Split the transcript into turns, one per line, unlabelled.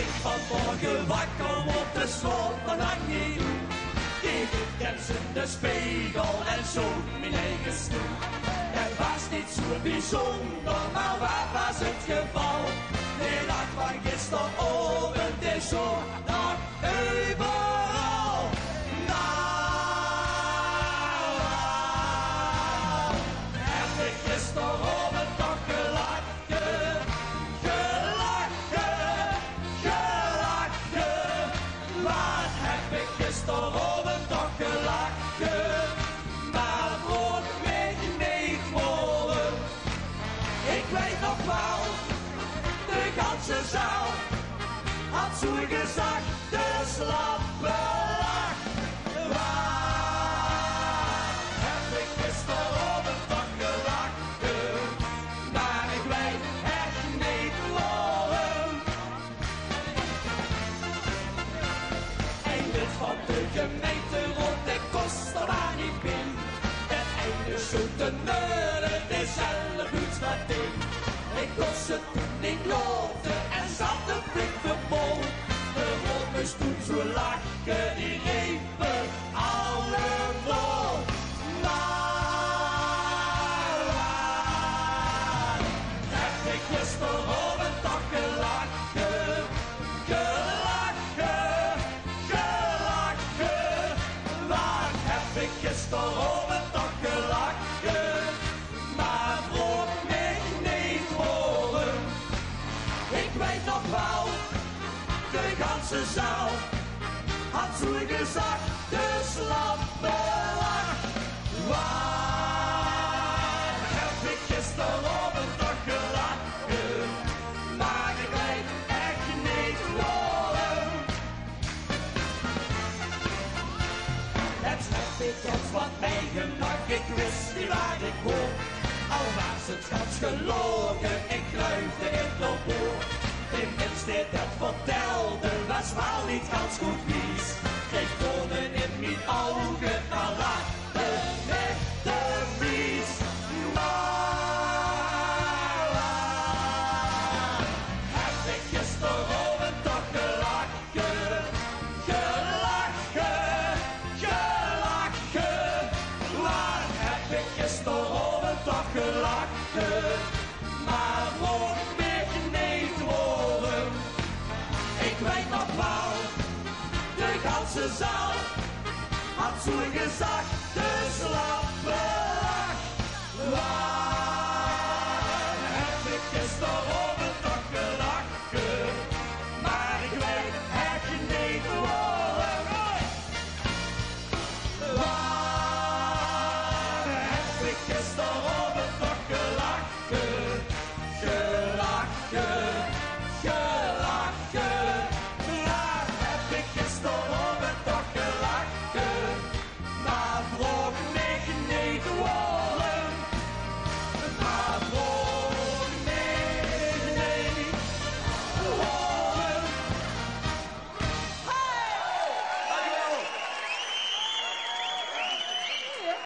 Ik vanmorgen wakker op de school van Annie. Ik kent in de spiegel en zo mijn eigen stoel. Het was niet zo bijzonder, maar wat was het geval? De dag van gisteravond is zo nog overal. Nou, heb ik gisteravond toch gelachen, gelachen, gelachen. Wat heb ik gisteravond toch gelachen, maar ook niet worden. Ik weet nog wel, de ganse zaal had zo gezegd, de slappe lach. Waar heb ik gisteravond toch gelachen, maar ik weet echt niet waarom. Een lid van de gemeente rond de kosten waar ik ben. Het einde zo te neuren, dezelfde buurt wat ding. Ik kon ze toen niet geloofde en zat de blik verbood. De rommers toen zo lachen, die riepen allemaal. Maar heb ik gisteravond toch gelachen, gelachen, gelachen. Waar heb ik gisteravond toch gelachen, maar vroeg mij niet horen. Ik weet nog wel, de ganse zaal had zo gezegd, de slappe lach. Waar heb ik gisteravond toch gelachen, maar ik weet echt niet waarom. Het heb ik eens wat meegemaakt, ik wist niet waar ik hoor. Al was het gans gelogen, ik geloofde het nog door. Tenminste, dat vertelde was wel niet ganz goed vies. Ik voelde in mijn ogen, maar lachte met de vies. Maar heb ik gisteravond toch gelachen, gelachen, gelachen. Waar heb ik gisteravond toch gelachen, maar vroeg mij niet horen. Ik weet nog wel, de ganse zaal had zo gezegd, de slaap.